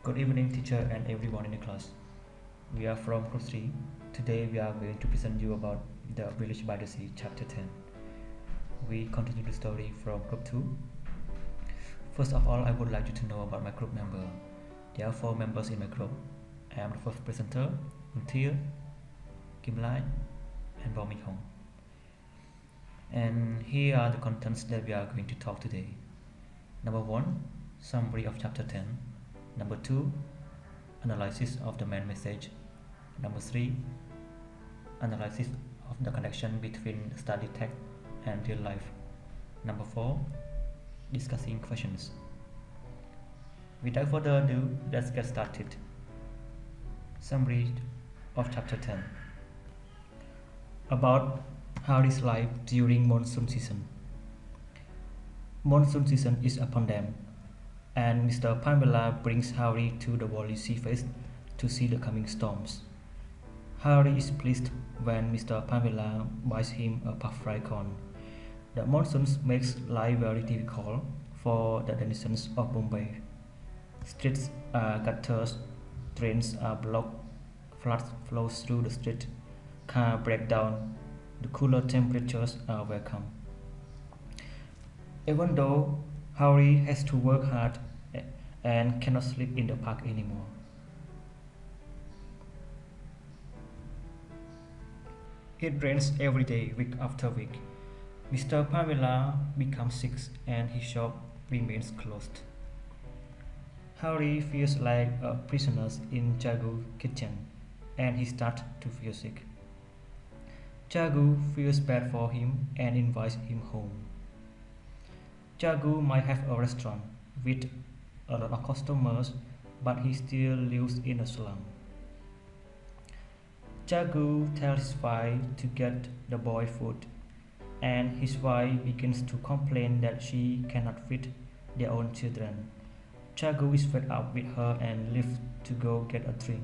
Good evening, teacher and everyone in the class. We are from Group 3. Today we are going to present you about the Village by the Sea, Chapter 10. We continue the story from Group 2. First of all, I would like you to know about my group member. There are 4 members in my group. I am the first presenter, Kunthear, Kimlach, and Doeu Menghong. And here are the contents that we are going to talk today. Number 1, summary of Chapter 10. Number 2, analysis of the main message. Number 3, analysis of the connection between study text and real life. Number 4, discussing questions. Without further ado, let's get started. Summary of Chapter 10. About Harry's life during monsoon season. Monsoon season is upon them, and Mr. Pamela brings Harry to the Wally Sea Face to see the coming storms. Harry is pleased when Mr. Pamela buys him a puff fry corn. The monsoons makes life very difficult for the denizens of Bombay. Streets are gutters, drains are blocked, floods flow through the street, cars break down. The cooler temperatures are welcome. Even though Harry has to work hard and cannot sleep in the park anymore. It rains every day, week after week. Mr. Pamela becomes sick and his shop remains closed. Harry feels like a prisoner in Jagu's kitchen and he starts to feel sick. Jagu feels bad for him and invites him home. Jagu might have a restaurant with a lot of customers, but he still lives in a slum. Jagu tells his wife to get the boy food, and his wife begins to complain that she cannot feed their own children. Jagu is fed up with her and leaves to go get a drink.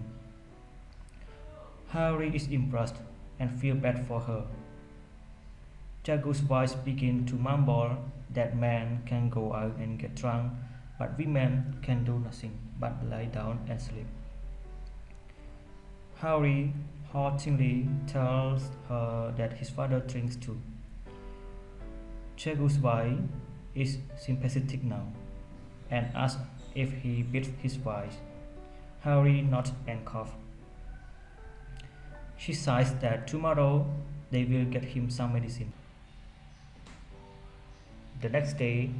Harry is impressed and feels bad for her. Jagu's wife begins to mumble that men can go out and get drunk, but women can do nothing but lie down and sleep. Harry hauntingly tells her that his father drinks too. Jagu's wife is sympathetic now and asks if he beats his wife. Harry nods and coughs. She says that tomorrow they will get him some medicine. The next day,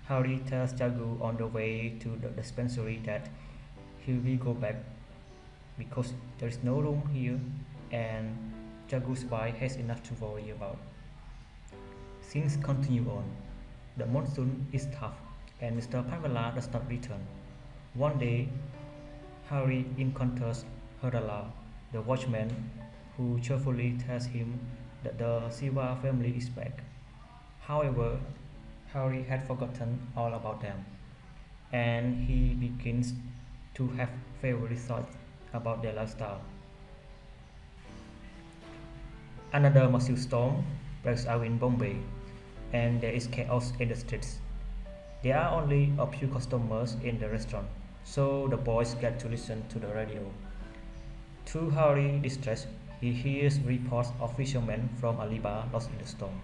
Harry tells Jagu on the way to the dispensary that he will go back because there is no room here and Jagu's wife has enough to worry about. Things continue on. The monsoon is tough and Mr. Pamela does not return. One day, Harry encounters Herdala, the watchman, who cheerfully tells him that the Siva family is back. However, Harry had forgotten all about them, and he begins to have favorite thoughts about their lifestyle. Another massive storm breaks out in Bombay, and there is chaos in the streets. There are only a few customers in the restaurant, so the boys get to listen to the radio. To Harry's distress, he hears reports of fishermen from Aliba lost in the storm.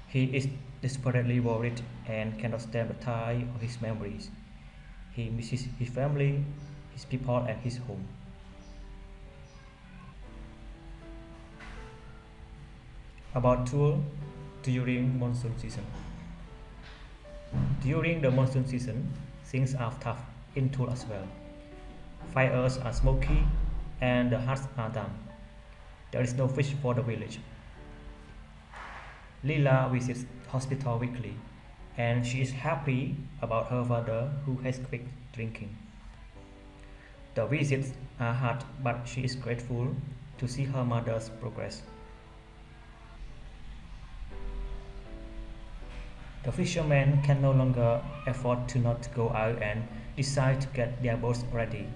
He is desperately worried and cannot stand the tie of his memories. He misses his family, his people, and his home. About tour during monsoon season. During the monsoon season, things are tough in Tool as well. Fires are smoky and the huts are damp. There is no fish for the village. Leela visits hospital weekly, and she is happy about her father who has quit drinking. The visits are hard, but she is grateful to see her mother's progress. The fishermen can no longer afford to not go out and decide to get their boats ready.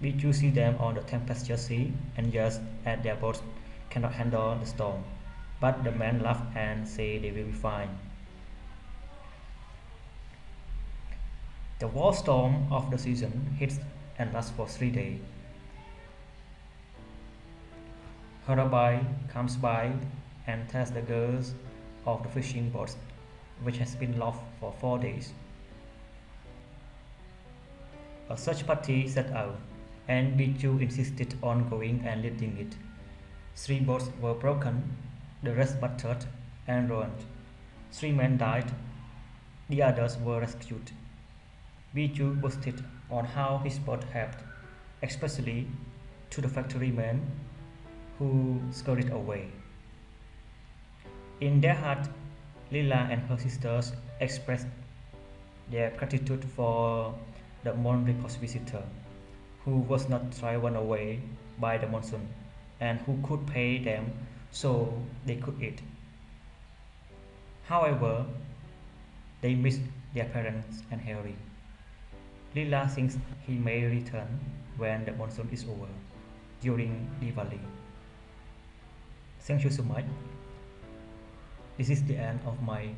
We do see them on the tempestuous sea and just as their boats cannot handle the storm. But the men laugh and say they will be fine. The war storm of the season hits and lasts for 3 days. Her rabbi comes by and tells the girls of the fishing boats, which has been lost for 4 days. A search party set out, and Bichu insisted on going and leading it. 3 boats were broken, the rest battered and ruined. 3 men died, the others were rescued. Bichu boasted on how his boat helped, especially to the factory men who scurried away. In their heart, Lila and her sisters expressed their gratitude for the Monricos visitor, who was not driven away by the monsoon and who could pay them so they could eat. However, they missed their parents and Harry. Lila thinks he may return when the monsoon is over, during Diwali. Thank you so much. This is the end of my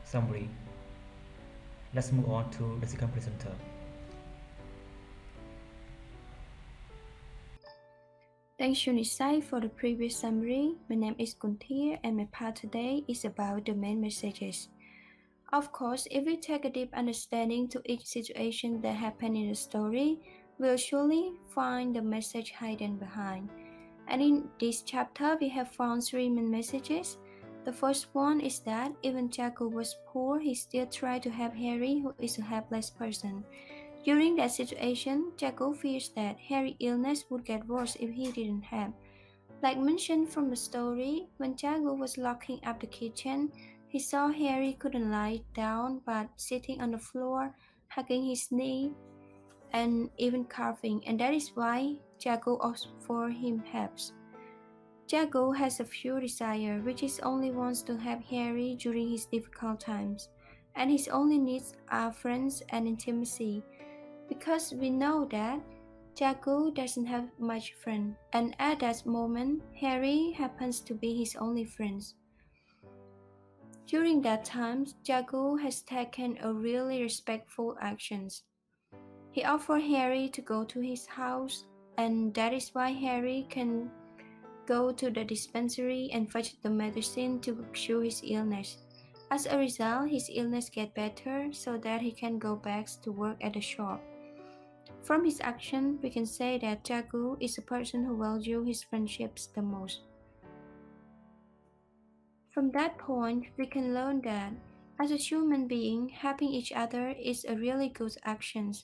summary. Let's move on to the second presenter. Thanks Hak Nisai for the previous summary. My name is Kunthear and my part today is about the main messages. Of course, if we take a deep understanding to each situation that happened in the story, we'll surely find the message hidden behind. And in this chapter, we have found 3 main messages. The first one is that even Jaco was poor, he still tried to help Harry, who is a helpless person. During that situation, Jaco fears that Harry's illness would get worse if he didn't help. Like mentioned from the story, when Jaco was locking up the kitchen, he saw Harry couldn't lie down but sitting on the floor, hugging his knee, and even coughing, and that is why Jaco asked for him help. Jaco has a pure desire, which is only wants to help Harry during his difficult times, and his only needs are friends and intimacy. Because we know that Jaco doesn't have much friend, and at that moment, Harry happens to be his only friend. During that time, Jaco has taken a really respectful actions. He offered Harry to go to his house, and that is why Harry can go to the dispensary and fetch the medicine to cure his illness. As a result, his illness gets better so that he can go back to work at the shop. From his action, we can say that Jaco is a person who values his friendships the most. From that point, we can learn that as a human being, helping each other is a really good action.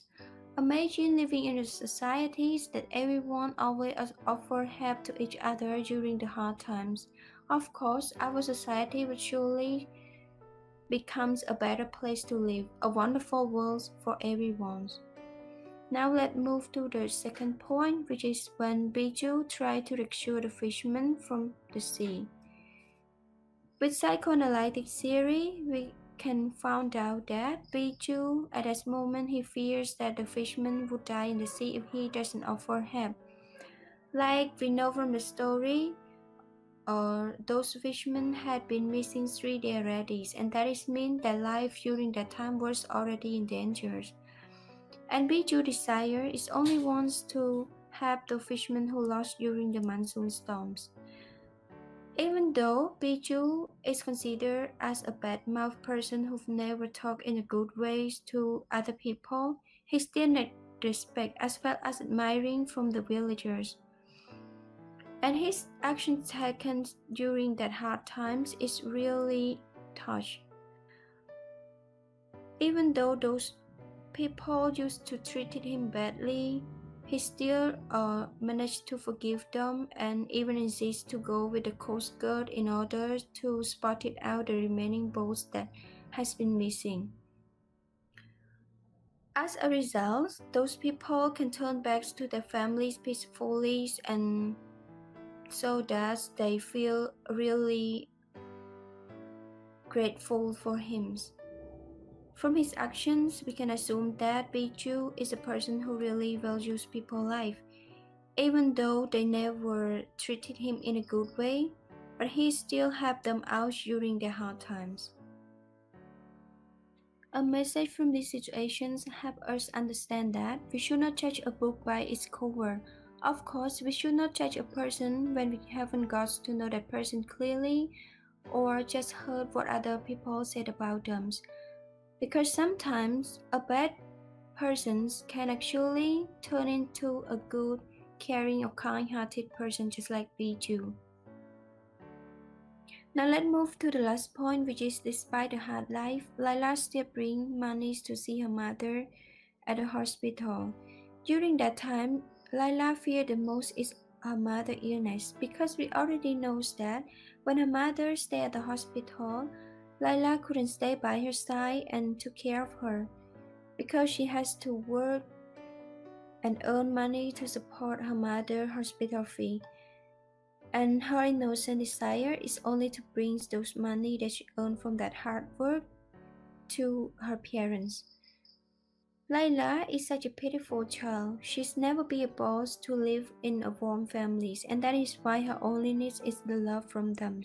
Imagine living in a society that everyone always offers help to each other during the hard times. Of course, our society would surely becomes a better place to live, a wonderful world for everyone. Now let's move to the second point, which is when Biju tried to rescue the fisherman from the sea. With psychoanalytic theory, we can find out that Biju, at this moment, he fears that the fisherman would die in the sea if he doesn't offer help. Like we know from the story, those fishermen had been missing 3 days already, and that is mean that life during that time was already in danger. And Biju's desire is only wants to help the fishermen who lost during the monsoon storms. Even though Biju is considered as a bad-mouthed person who never talked in a good way to other people, he still needs respect as well as admiring from the villagers. And his actions taken during that hard times is really touched. Even though those people used to treat him badly, he still managed to forgive them and even insists to go with the Coast Guard in order to spot it out the remaining boats that has been missing. As a result, those people can turn back to their families peacefully, and so that they feel really grateful for him. From his actions, we can assume that Biju is a person who really values people's life, even though they never treated him in a good way, but he still helped them out during their hard times. A message from these situations help us understand that we should not judge a book by its cover. Of course, we should not judge a person when we haven't got to know that person clearly or just heard what other people said about them. Because sometimes a bad person can actually turn into a good, caring, or kind-hearted person just like we do. Now let's move to the last point, which is despite the hard life, Laila still brings money to see her mother at the hospital. During that time, Laila feared the most is her mother's illness because we already know that when her mother stayed at the hospital, Laila couldn't stay by her side and took care of her because she has to work and earn money to support her mother's hospital fee. And her innocent desire is only to bring those money that she earned from that hard work to her parents. Layla is such a pitiful child. She's never be able to live in a warm family, and that is why her only need is the love from them.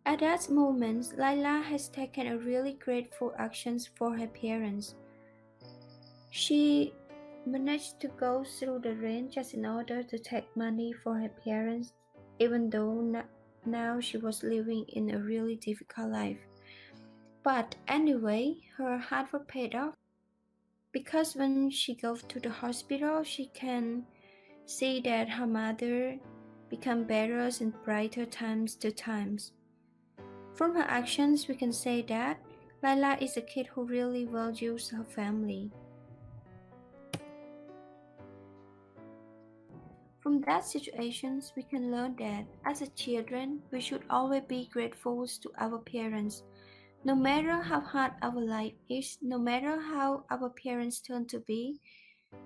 At that moment, Layla has taken a really grateful actions for her parents. She managed to go through the rain just in order to take money for her parents, even though now she was living in a really difficult life. But anyway, her hard work paid off because when she goes to the hospital, she can see that her mother become better and brighter times to times. From her actions, we can say that Lila is a kid who really values her family. From that situations, we can learn that as a children, we should always be grateful to our parents. No matter how hard our life is, no matter how our parents turn to be,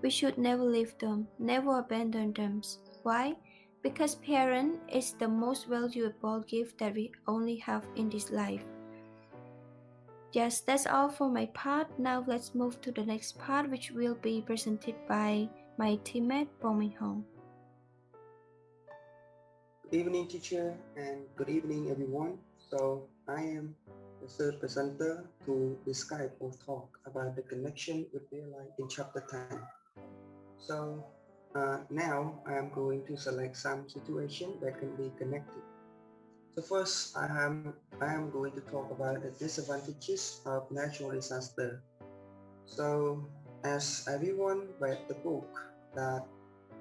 we should never leave them, never abandon them. Why? Because parent is the most valuable gift that we only have in this life. Yes, that's all for my part. Now let's move to the next part, which will be presented by my teammate Phon Menghong. Good evening, teacher, and good evening, everyone. So I am the third presenter to describe or talk about the connection with real life in chapter 10. So now I am going to select some situation that can be connected. So first, I am going to talk about the disadvantages of natural disaster. So as everyone read the book, that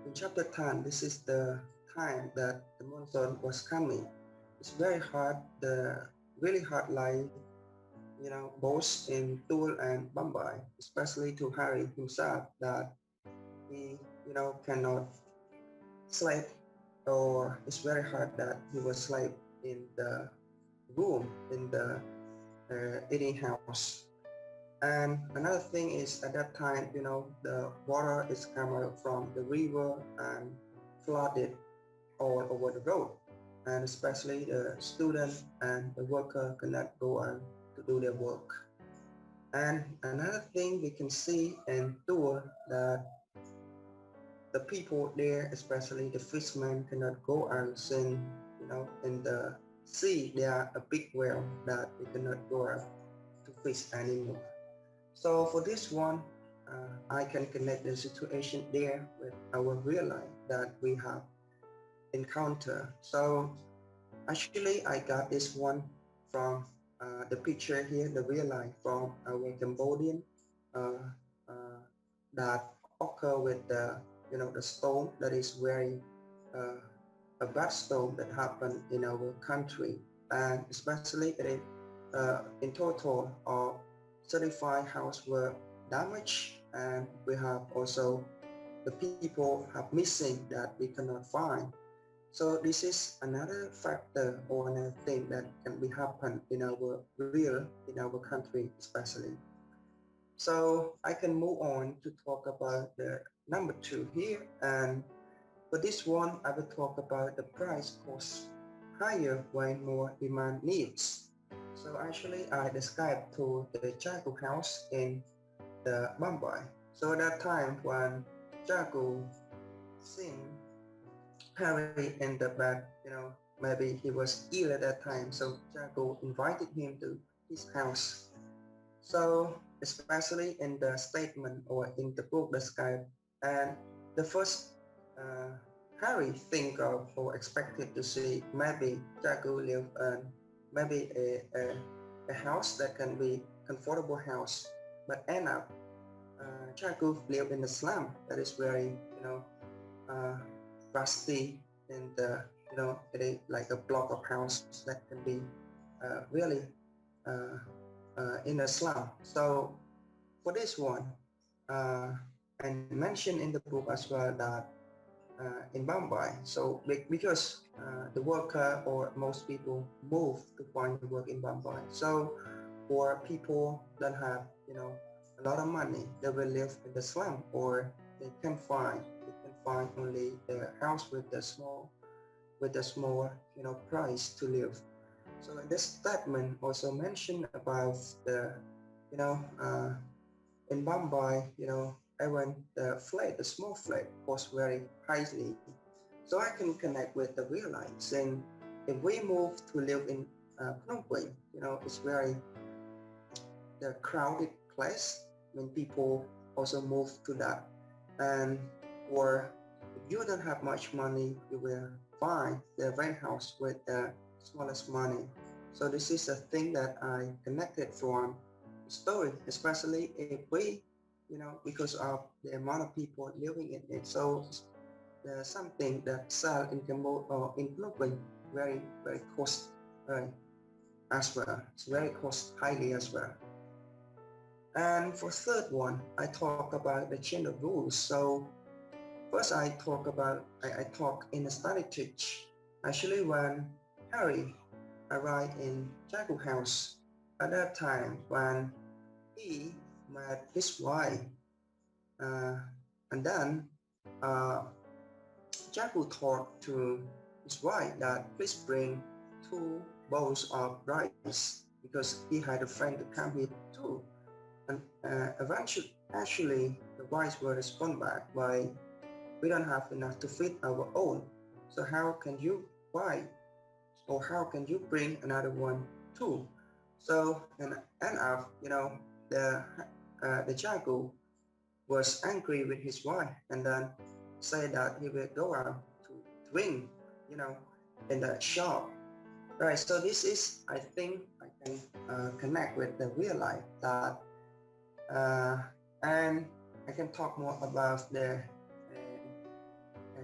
in chapter 10, this is the time that the monsoon was coming. It's very hard, the really hard life, both in Toul and Bombay, especially to Harry himself, that he, cannot sleep, or it's very hard that he will sleep in the room in the eating house. And another thing is at that time, the water is coming from the river and flooded all over the road. And especially the student and the worker cannot go on to do their work. And another thing we can see in Tour that the people there, especially the fishermen, cannot go and swim, in the sea. There are a big whale that we cannot go out to fish anymore. So for this one, I can connect the situation there with our real life that we have encountered. So actually, I got this one from the picture here, the real life from our Cambodian uh, uh, that occur with the storm that is very a bad storm that happened in our country, and especially in total of 35 houses were damaged, and we have also the people have missing that we cannot find. So this is another factor or another thing that can be happen in our country especially. So I can move on to talk about the number 2 here, and for this one I will talk about the price cost higher when more demand needs. So actually I described to the Jago house in the Mumbai. So at that time when Jago seen Harry ended up that, maybe he was ill at that time. So Jago invited him to his house. So especially in the statement or in the book described, and the first uh, Harry think of or expected to see maybe Jago live in maybe a house that can be comfortable house, but end up Jago live in the slum that is very uh, rusty and it is like a block of house that can be really uh, in a slum. So for this one, uh, and mentioned in the book as well that in Bombay, so because the worker or most people move to find work in Bombay, so for people that have a lot of money, they will live in the slum, or they can find only the house with the small price to live. So in this statement also mentioned about the you know uh, in Bombay, even the small flat costs very highly. So I can connect with the real life, saying if we move to live in Phnom Penh, it's very the crowded place when people also move to that. And or if you don't have much money, you will find the rent house with the smallest money. So this is a thing that I connected from the story, especially if we, because of the amount of people living in it. So there's something that sell in Cambodia or in Phnom Penh very, very cost as well. It's very cost highly as well. And for third one, I talk about the change of rules. So first I talk in a study teach. Actually when Harry arrived in Jago house at that time when he met his wife uh, and then uh, Jago talked to his wife that please bring 2 bowls of rice because he had a friend to come here too. And actually, the wives will respond back by, we don't have enough to feed our own. So how can you buy or how can you bring another one too? So and end up, the Jago was angry with his wife and then said that he will go out to drink, you know, in the shop. Right. So this is, I think, I can connect with the real life that. And I can talk more about the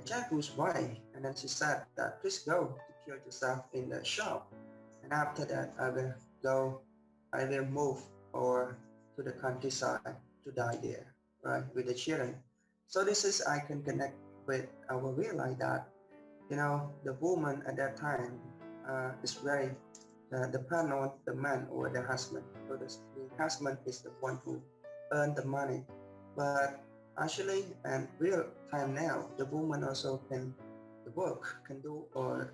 Jagu's wife, and then she said that please go to cure yourself in the shop, and after that I will move or to the countryside to die there, right, with the children. So this is I can connect with our real life that the woman at that time is very depend on the man or the husband. So the husband is the one who earn the money. But actually, in real time now, the woman also can can do or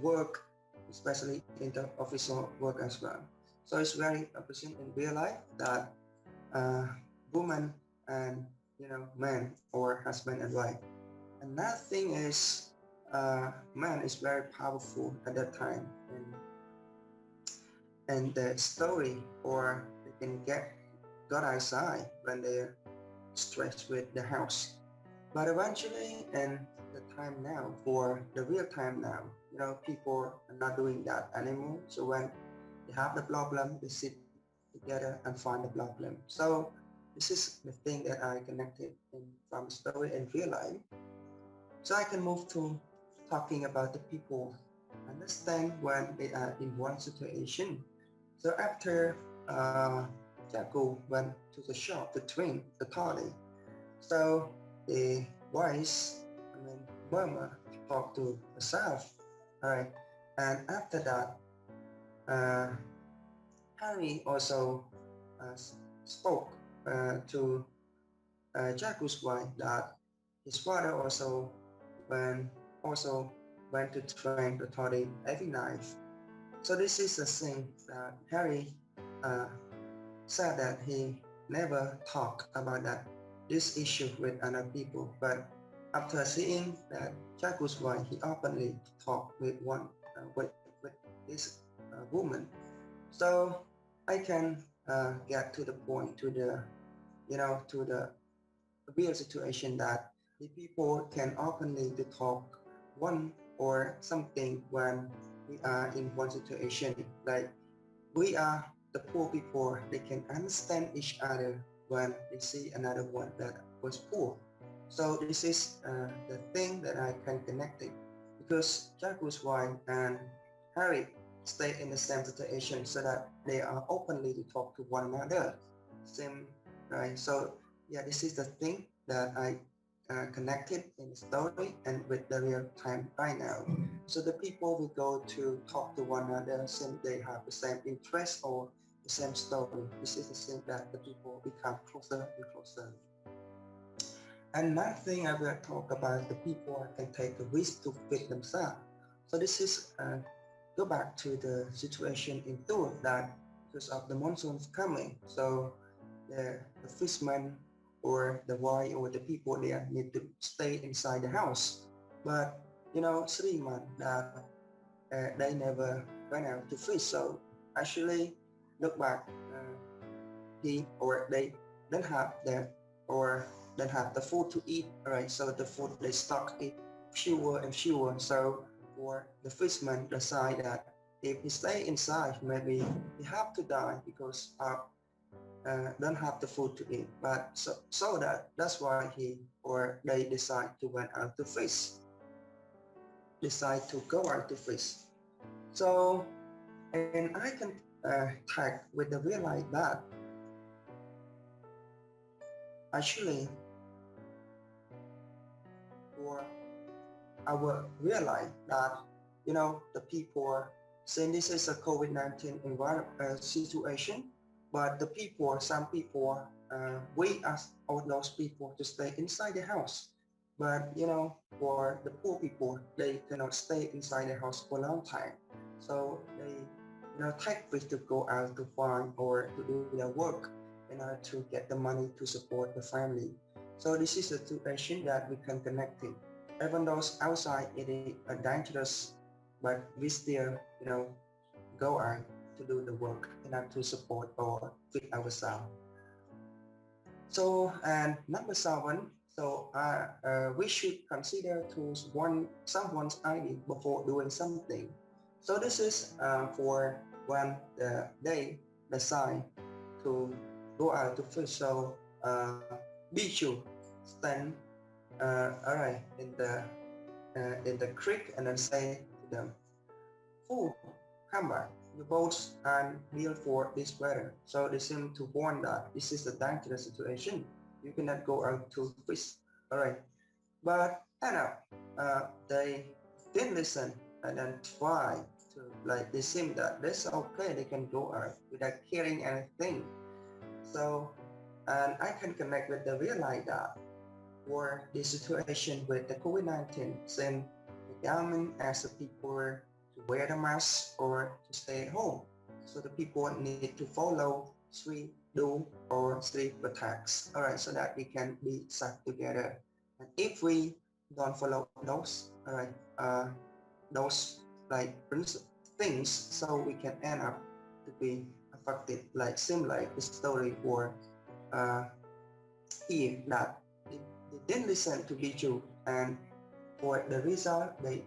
work, especially in the official work as well. So it's very present in real life that woman and man or husband and wife. Another thing is man is very powerful at that time, and the story or they can get got outside when they're stressed with the house. But eventually, in the time now, for the real time now, people are not doing that anymore. So when they have the problem, they sit together and find the problem. So this is the thing that I connected from story and real life. So I can move to talking about the people understand when they are in one situation. So after Jago went to the shop to drink the toddy. So the voice, murmur, talked to herself. All right, and after that, uh, Harry also uh, spoke to Jago's wife that his father also went to drink the toddy every night. So this is the thing that Harry uh, said that he never talked about this issue with other people, but after seeing that Jagu's wife, he openly talked with with this woman. So I can get to the point, to the to the real situation that the people can openly to talk one or something when we are in one situation. Like we are the poor people, they can understand each other when they see another one that was poor. So this is the thing that I can connect it, because Jacques wife and Harry stay in the same situation so that they are openly to talk to one another. Same, right? So yeah, this is the thing that I connected in the story and with the real time right now. So the people will go to talk to one another since they have the same interest or the same story. This is the thing that the people become closer and closer. Another thing I will talk about, the people can take a risk to feed themselves. So this is go back to the situation in Tour that because of the monsoon coming, so the fishermen or the wife or the people there need to stay inside the house. But 3 months that they never went out to fish. So actually look back, they don't have that or don't have the food to eat, right? So the food they stock it fewer and fewer. So for the fisherman decide that if he stay inside, maybe he have to die because of don't have the food to eat. But so that's why he or they decide to went out to fish, decide to go out to fish. So and I can tag with the realize that actually for our realize that the people saying this is a COVID-19 situation, but the people, some people, we ask all those people to stay inside the house. But for the poor people, they cannot stay inside the house for a long time. So they take risk to go out to farm or to do their work in order to get the money to support the family. So this is a situation that we can connect it. Even though outside it is dangerous, but we still go out to do the work in order to support or feed ourselves. So and number 7, so we should consider to someone's idea before doing something. So this is for when they decide to go out to fish. So be sure stand alright in the creek and then say to them, "Oh, come back. Your boats are built for this weather." So they seem to warn that this is a dangerous situation. You cannot go out to fish. Alright. But they didn't listen and then try to they seem that that's okay, they can go out without caring anything. So and I can connect with the realize that for the situation with the COVID-19, since the government asks the people to wear the mask or to stay at home. So the people need to follow 3 do or 3 protects. Alright, so that we can be safe together. And if we don't follow those, alright, those things, so we can end up to be affected, seem like the story for Eve that they didn't listen to Bijou, and for the result they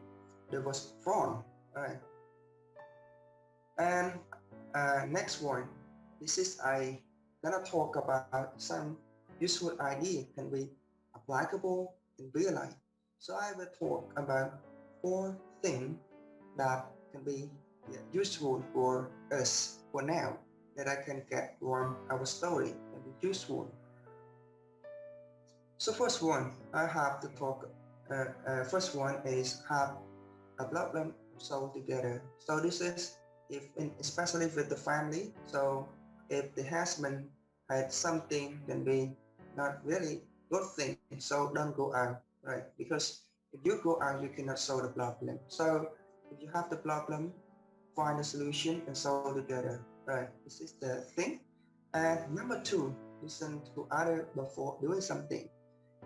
was wrong. Alright. And next one, this is I gonna talk about some useful idea can be applicable in real life. So I will talk about 4 things that can be useful for us for now that I can get from our story and be useful. So first one, I have to talk. First one is have a problem solved together. So this is especially with the family. So if the husband had something can be not really good thing, so don't go out, right? Because if you go out, you cannot solve the problem. So if you have the problem, find a solution and solve together, right? This is the thing. And number 2, listen to other before doing something.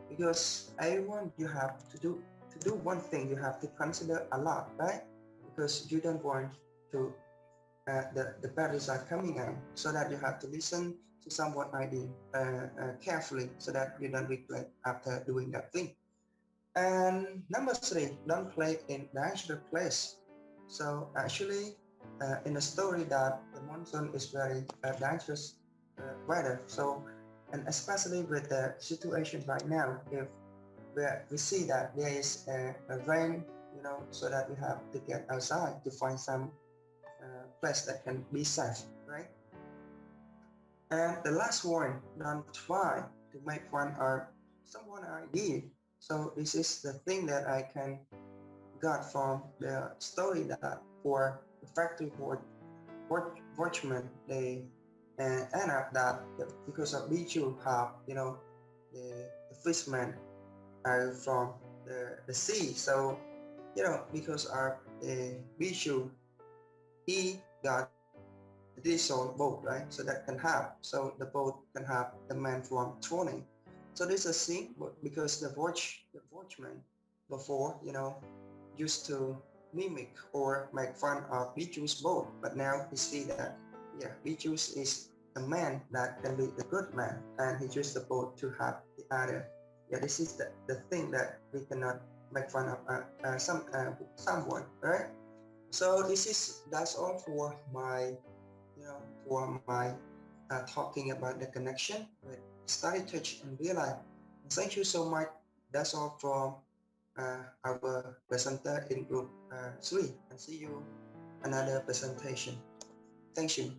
Because everyone you have to do one thing, you have to consider a lot, right? Because you don't want to the batteries are coming out, so that you have to listen to someone idea carefully so that you don't regret after doing that thing. And number three, don't play in dangerous place. So actually, in the story that the monsoon is very dangerous weather. So, and especially with the situation right now, if we see that there is a rain, so that we have to get outside to find some place that can be safe, right? And the last one, don't try to make fun of someone idea. So this is the thing that I can got from the story that for the factory watchman, they end up that because of Bichu have, the fishermen are from the sea. So, because of the Bichu, he got diesel boat, right? So that can have, so the boat can have the man from trolling. So this is a scene, but because the watchman before, used to mimic or make fun of Biju's boat, but now we see that, yeah, Biju's is a man that can be the good man, and he used the boat to have the other. Yeah, this is the thing that we cannot make fun of someone, right? So that's all for my talking about the connection with study, touch, and real life. Thank you so much. That's all from our presenter in group 3, and see you another presentation. Thank you.